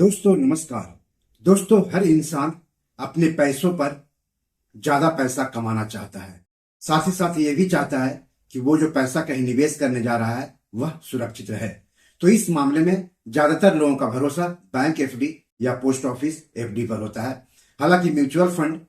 दोस्तों नमस्कार। दोस्तों हर इंसान अपने पैसों पर ज्यादा पैसा कमाना चाहता है। साथ ही साथ ये भी चाहता है कि वो जो पैसा कहीं निवेश करने जा रहा है वह सुरक्षित रहे। तो इस मामले में ज्यादातर लोगों का भरोसा बैंक एफडी या पोस्ट ऑफिस एफडी पर होता है। हालांकि म्यूचुअल फंड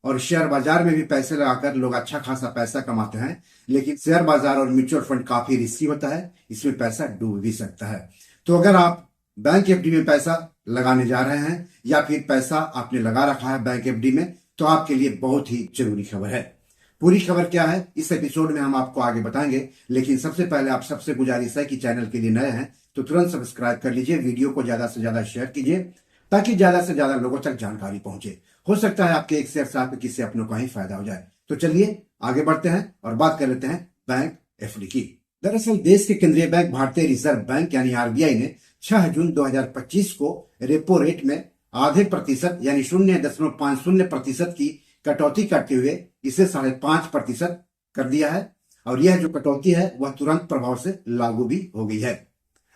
और शेयर बाजार में भी पैसे लगाकर लोग अच्छा खासा पैसा कमाते हैं, लेकिन शेयर बाजार और म्यूचुअल फंड काफी रिस्की होता है, इसमें पैसा डूब भी सकता है। तो अगर आप बैंक एफडी में पैसा लगाने जा रहे हैं या फिर पैसा आपने लगा रखा है बैंक एफडी में, तो आपके लिए बहुत ही जरूरी खबर है। पूरी खबर क्या है इस एपिसोड में हम आपको आगे बताएंगे, लेकिन सबसे पहले आप सबसे गुजारिश है कि चैनल के लिए नए हैं तो तुरंत सब्सक्राइब कर लीजिए, वीडियो को ज्यादा से ज्यादा शेयर कीजिए ताकि ज्यादा से ज्यादा लोगों तक जानकारी पहुंचे। हो सकता है आपके एक शेयर से आपके किसी अपनों का ही फायदा हो जाए। तो चलिए आगे बढ़ते हैं और बात कर लेते हैं बैंक एफडी की। दरअसल देश के केंद्रीय बैंक भारतीय रिजर्व बैंक यानी आरबीआई ने 6 जून 2025 को रेपो रेट में आधे प्रतिशत यानी 0.50% की कटौती करते हुए इसे 5.5% कर दिया है। और यह जो कटौती है वह तुरंत प्रभाव से लागू भी हो गई है।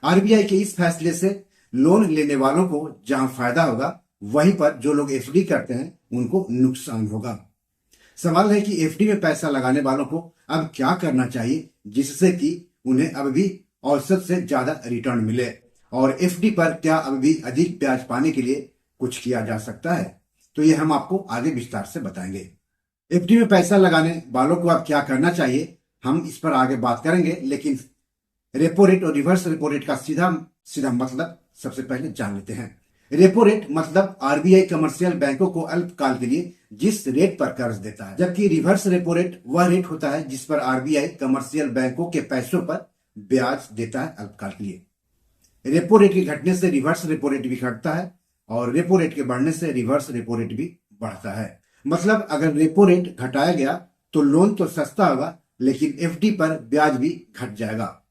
आरबीआई के इस फैसले से लोन लेने वालों को जहां फायदा होगा, वहीं पर जो लोग एफडी करते हैं उनको नुकसान होगा। सवाल है कि एफडी में पैसा लगाने वालों को अब क्या करना चाहिए जिससे कि उन्हें अब भी औसत से ज्यादा रिटर्न मिले, और एफडी पर क्या अब भी अधिक ब्याज पाने के लिए कुछ किया जा सकता है। तो ये हम आपको आगे विस्तार से बताएंगे। एफडी में पैसा लगाने वालों को अब क्या करना चाहिए हम इस पर आगे बात करेंगे, लेकिन रेपो रेट और रिवर्स रेपो रेट का सीधा सीधा मतलब सबसे पहले जान लेते हैं। रेपो रेट मतलब आरबीआई कमर्शियल बैंकों को अल्पकाल के लिए जिस रेट पर कर्ज देता है, जबकि रिवर्स रेपो रेट वह रेट होता है जिस पर आरबीआई कमर्शियल बैंकों के पैसों पर ब्याज देता है अल्पकाल के लिए। रेपो रेट के घटने से रिवर्स रेपो रेट भी घटता है और रेपो रेट के बढ़ने से रिवर्स रेपो रेट भी बढ़ता है। मतलब अगर रेपो रेट घटाया गया तो लोन तो सस्ता होगा, लेकिन एफडी पर ब्याज भी घट जाएगा।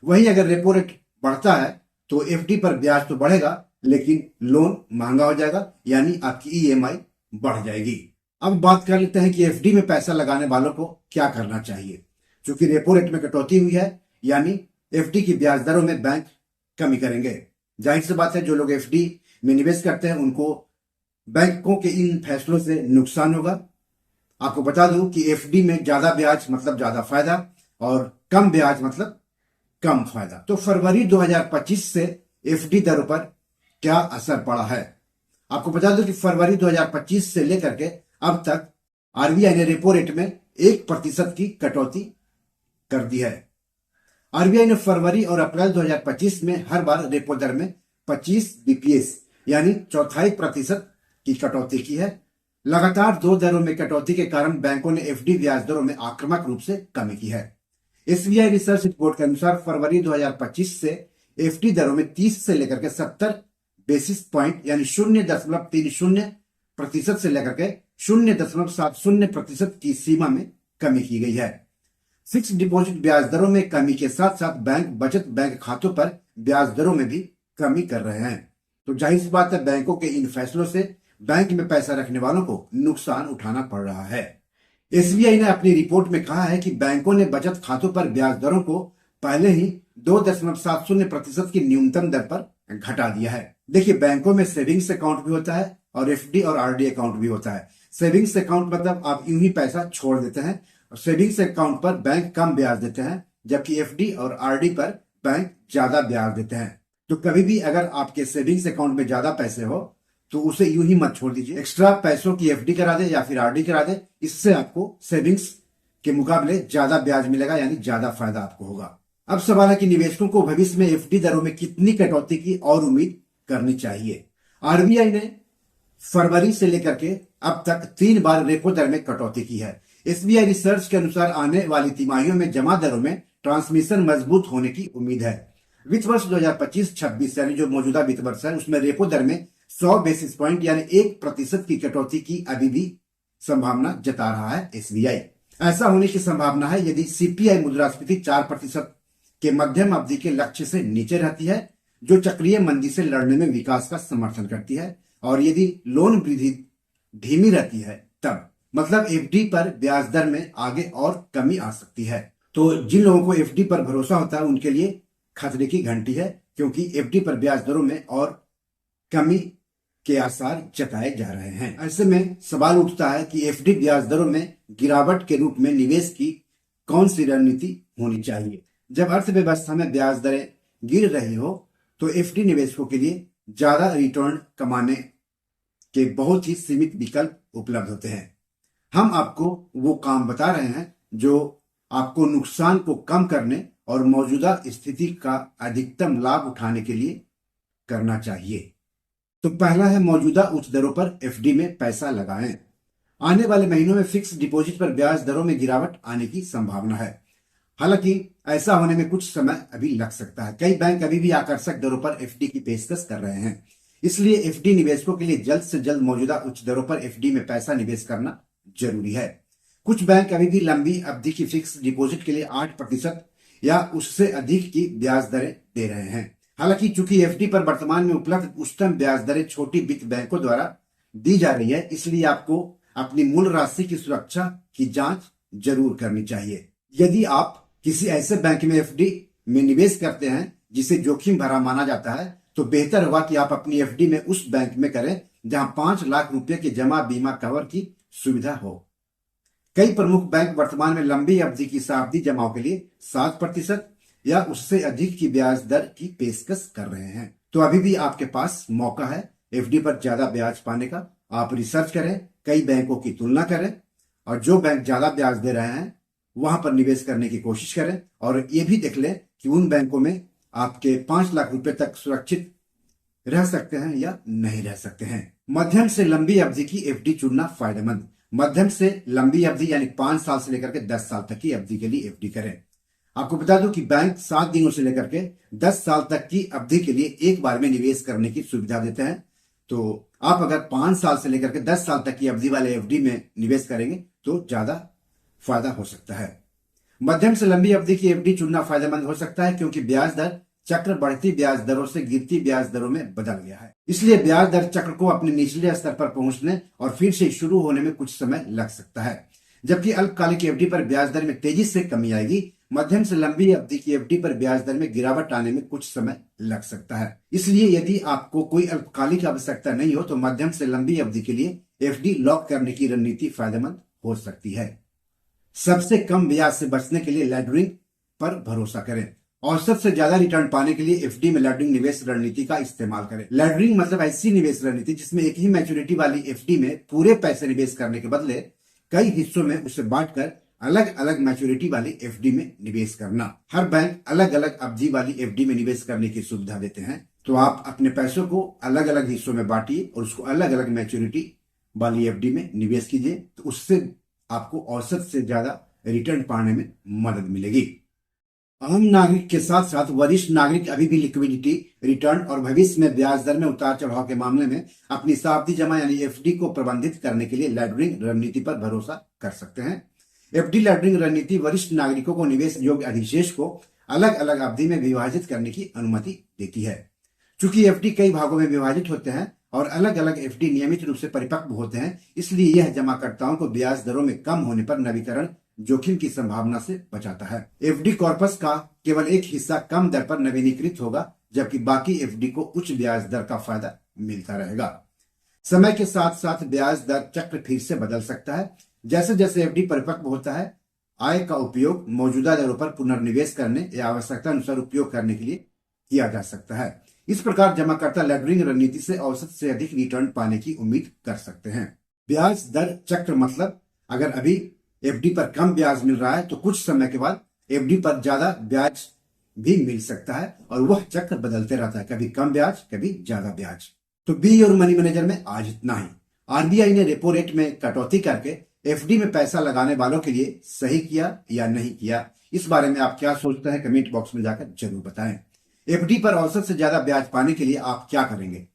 वहीं अगर रेपो रेट बढ़ता है तो एफडी पर ब्याज तो बढ़ेगा, लेकिन लोन महंगा हो जाएगा, यानी आपकी ईएमआई बढ़ जाएगी। अब बात कर लेते हैं कि एफडी में पैसा लगाने वालों को क्या करना चाहिए। क्योंकि रेपो रेट में कटौती हुई है, यानी एफडी की ब्याज दरों में बैंक कमी करेंगे। जाहिर सी बात है जो लोग एफडी में निवेश करते हैं उनको बैंकों के इन फैसलों से नुकसान होगा। आपको बता दूं कि एफडी में ज्यादा ब्याज मतलब ज्यादा फायदा और कम ब्याज मतलब कम फायदा। तो फरवरी 2025 से एफडी दरों पर क्या असर पड़ा है, आपको बता दूं कि फरवरी 2025 से लेकर के अब तक आरबीआई ने रेपो रेट में 1% की कटौती कर दी है। आरबीआई ने फरवरी और अप्रैल 2025 में हर बार रेपो दर में 25 बीपीएस यानी 0.25% की कटौती की है। लगातार 2 दरों में कटौती के कारण बैंकों ने एफडी ब्याज दरों में आक्रामक रूप से कमी की है। एसबीआई रिसर्च रिपोर्ट के अनुसार फरवरी 2025 से एफडी दरों में 30 से लेकर के 70 बेसिस पॉइंट यानी 0.30% से लेकर के 0.70% की सीमा में कमी की गई है। फिक्स डिपॉजिट ब्याज दरों में कमी के साथ साथ बैंक बचत बैंक खातों पर ब्याज दरों में भी कमी कर रहे हैं। तो जाहिर सी बात है बैंकों के इन फैसलों से बैंक में पैसा रखने वालों को नुकसान उठाना पड़ रहा है। एसबीआई ने अपनी रिपोर्ट में कहा है कि बैंकों ने बचत खातों पर ब्याज दरों को पहले ही 2.70% की न्यूनतम दर पर घटा दिया है। देखिए बैंकों में सेविंग्स अकाउंट भी होता है और एफडी और आरडी अकाउंट भी होता है। सेविंग्स अकाउंट मतलब आप यूं ही पैसा छोड़ देते हैं और सेविंग्स अकाउंट पर बैंक कम ब्याज देते हैं, जबकि एफडी और आरडी पर बैंक ज्यादा ब्याज देते हैं। तो कभी भी अगर आपके सेविंग्स अकाउंट में ज्यादा पैसे हो तो उसे यूं ही मत छोड़ दीजिए, एक्स्ट्रा पैसों की एफडी करा दे या फिर आरडी करा दे। इससे आपको सेविंग्स के मुकाबले ज्यादा ब्याज मिलेगा, यानी ज्यादा फायदा आपको होगा। अब सवाल है कि निवेशकों को भविष्य में एफडी दरों में कितनी कटौती की और उम्मीद करनी चाहिए। आरबीआई ने फरवरी से लेकर के अब तक 3 बार रेपो दर में कटौती की है। एसबीआई रिसर्च के अनुसार आने वाली तिमाहियों में जमा दरों में ट्रांसमिशन मजबूत होने की उम्मीद है। वित्त वर्ष 2025-26 यानी जो मौजूदा वित्त वर्ष है उसमें रेपो दर में 100 बेसिस पॉइंट यानी 1% की कटौती की अभी भी संभावना जता रहा है एसबीआई। ऐसा होने की संभावना है यदि सीपीआई मुद्रास्फीति 4% के मध्यम अवधि के लक्ष्य से नीचे रहती है, जो चक्रीय मंदी से लड़ने में विकास का समर्थन करती है, और यदि लोन वृद्धि धीमी रहती है तब मतलब एफडी पर ब्याज दर में आगे और कमी आ सकती है। तो जिन लोगों को एफडी पर भरोसा होता है उनके लिए खतरे की घंटी है, क्योंकि एफडी पर ब्याज दरों में और कमी के आसार जताए जा रहे हैं। ऐसे में सवाल उठता है कि एफडी ब्याज दरों में गिरावट के रूप में निवेश की कौन सी रणनीति होनी चाहिए। जब अर्थव्यवस्था में ब्याज दरें गिर रही हो तो एफडी निवेशकों के लिए ज्यादा रिटर्न कमाने के बहुत ही सीमित विकल्प उपलब्ध होते हैं। हम आपको वो काम बता रहे हैं जो आपको नुकसान को कम करने और मौजूदा स्थिति का अधिकतम लाभ उठाने के लिए करना चाहिए। तो पहला है मौजूदा उच्च दरों पर एफडी में पैसा लगाएं। आने वाले महीनों में फिक्स डिपॉजिट पर ब्याज दरों में गिरावट आने की संभावना है। हालांकि ऐसा होने में कुछ समय अभी लग सकता है। कई बैंक अभी भी आकर्षक दरों पर एफडी की पेशकश कर रहे हैं। इसलिए एफडी निवेशकों के लिए जल्द से जल्द मौजूदा उच्च दरों पर एफडी में पैसा निवेश करना जरूरी है। कुछ बैंक अभी भी लंबी अवधि की फिक्स डिपॉजिट के लिए 8% या उससे अधिक की ब्याज दरें दे रहे हैं। हालांकि चूंकि एफडी पर वर्तमान में उपलब्ध उच्चतम ब्याज दरें छोटी वित्त बैंकों द्वारा दी जा रही है, इसलिए आपको अपनी मूल राशि की सुरक्षा की जांच जरूर करनी चाहिए। यदि आप किसी ऐसे बैंक में एफडी में निवेश करते हैं जिसे जोखिम भरा माना जाता है, तो बेहतर होगा कि आप अपनी एफडी में उस बैंक में करें जहां 5 लाख रुपए के जमा बीमा कवर की सुविधा हो। कई प्रमुख बैंक वर्तमान में लंबी अवधि की सावधि जमाओं के लिए 7% या उससे अधिक की ब्याज दर की पेशकश कर रहे हैं। तो अभी भी आपके पास मौका है एफडी पर ज्यादा ब्याज पाने का। आप रिसर्च करें, कई बैंकों की तुलना करें और जो बैंक ज्यादा ब्याज दे रहे हैं वहां पर निवेश करने की कोशिश करें और ये भी देख लें कि उन बैंकों में आपके 5 लाख रुपए तक सुरक्षित रह सकते हैं या नहीं रह सकते हैं। मध्यम से लंबी अवधि की एफडी चुनना फायदेमंद। मध्यम से लंबी अवधि यानी 5 साल से लेकर के 10 साल तक की अवधि के लिए एफडी करें। आपको बता दूं कि बैंक 7 दिनों से लेकर के 10 साल तक की अवधि के लिए एक बार में निवेश करने की सुविधा देते हैं। तो आप अगर 5 साल से लेकर के 10 साल तक की अवधि वाले एफडी में निवेश करेंगे तो ज्यादा फायदा हो सकता है। मध्यम से लंबी अवधि की एफडी चुनना फायदेमंद हो सकता है क्योंकि ब्याज दर चक्र बढ़ती ब्याज दरों से गिरती ब्याज दरों में बदल गया है। इसलिए ब्याज दर चक्र को अपने निचले स्तर पर पहुंचने और फिर से शुरू होने में कुछ समय लग सकता है। जबकि अल्पकालिक एफडी पर ब्याज दर में तेजी से कमी आएगी। मध्यम से लंबी अवधि की एफडी पर ब्याज दर में गिरावट आने में कुछ समय लग सकता है। इसलिए यदि आपको कोई अल्पकालिक आवश्यकता नहीं हो तो मध्यम से लंबी अवधि के लिए एफडी लॉक करने की रणनीति फायदेमंद हो सकती है। सबसे कम ब्याज से बचने के लिए लैडरिंग पर भरोसा करें। औसत से ज्यादा रिटर्न पाने के लिए एफडी में लैडरिंग निवेश रणनीति का इस्तेमाल करें। लैडरिंग मतलब ऐसी निवेश रणनीति जिसमें एक ही मैच्योरिटी वाली एफडी में पूरे पैसे निवेश करने के बदले कई हिस्सों में उसे बांटकर अलग अलग मैच्योरिटी वाली एफडी में निवेश करना। हर बैंक अलग अलग अवधि वाली एफडी में निवेश करने की सुविधा देते हैं। तो आप अपने पैसों को अलग अलग हिस्सों में बांटिए और उसको अलग अलग मैच्योरिटी वाली एफडी में निवेश कीजिए, तो उससे आपको औसत से ज्यादा रिटर्न पाने में मदद मिलेगी। आम नागरिक के साथ साथ वरिष्ठ नागरिक अभी भी लिक्विडिटी रिटर्न और भविष्य में ब्याज दर में उतार चढ़ाव के मामले में अपनी सावधि जमा यानी एफडी को प्रबंधित करने के लिए लैडरिंग रणनीति पर भरोसा कर सकते हैं। एफडी लैडरिंग रणनीति वरिष्ठ नागरिकों को निवेश योग्य अधिशेष को अलग अलग अवधि में विभाजित करने की अनुमति देती है। चूंकि एफडी कई भागों में विभाजित होते हैं और अलग अलग एफडी नियमित रूप से परिपक्व होते हैं, इसलिए यह जमाकर्ताओं को ब्याज दरों में कम होने पर नवीकरण जोखिम की संभावना से बचाता है। एफडी कॉर्पस का केवल एक हिस्सा कम दर पर नवीनीकृत होगा, जबकि बाकी एफडी को उच्च ब्याज दर का फायदा मिलता रहेगा। समय के साथ साथ ब्याज दर चक्र फिर से बदल सकता है। जैसे जैसे एफडी परिपक्व होता है, आय का उपयोग मौजूदा दरों पर पुनर्निवेश करने या आवश्यकता अनुसार उपयोग करने के लिए किया जा सकता है। इस प्रकार जमाकर्ता लैडरिंग रणनीति से औसत से अधिक रिटर्न पाने की उम्मीद कर सकते हैं। ब्याज दर चक्र मतलब अगर अभी एफडी पर कम ब्याज मिल रहा है तो कुछ समय के बाद एफडी पर ज्यादा ब्याज भी मिल सकता है और वह चक्र बदलते रहता है, कभी कम ब्याज कभी ज्यादा ब्याज। तो बी और मनी मैनेजर में आज इतना ही। आरबीआई ने रेपो रेट में कटौती करके एफडी में पैसा लगाने वालों के लिए सही किया या नहीं किया, इस बारे में आप क्या सोचते हैं कमेंट बॉक्स में जाकर जरूर बताएं। एफडी पर औसत से ज्यादा ब्याज पाने के लिए आप क्या करेंगे,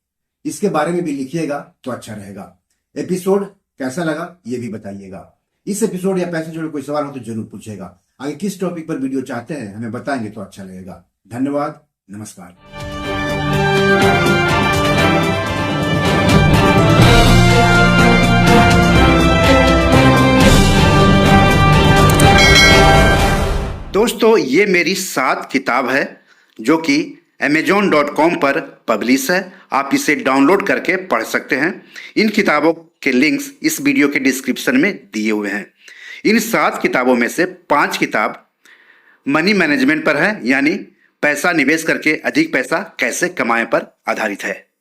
इसके बारे में भी लिखिएगा तो अच्छा रहेगा। एपिसोड कैसा लगा ये भी बताइएगा। इस एपिसोड या पैसे जुड़े कोई सवाल हो तो जरूर पूछेगा। आगे किस टॉपिक पर वीडियो चाहते हैं हमें बताएंगे तो अच्छा लगेगा। धन्यवाद, नमस्कार। दोस्तों, ये मेरी 7 किताब है जो कि amazon.com पर पब्लिश है। आप इसे डाउनलोड करके पढ़ सकते हैं। इन किताबों के लिंक्स इस वीडियो के डिस्क्रिप्शन में दिए हुए हैं। इन 7 किताबों में से 5 किताब मनी मैनेजमेंट पर है, यानी पैसा निवेश करके अधिक पैसा कैसे कमाएं पर आधारित है।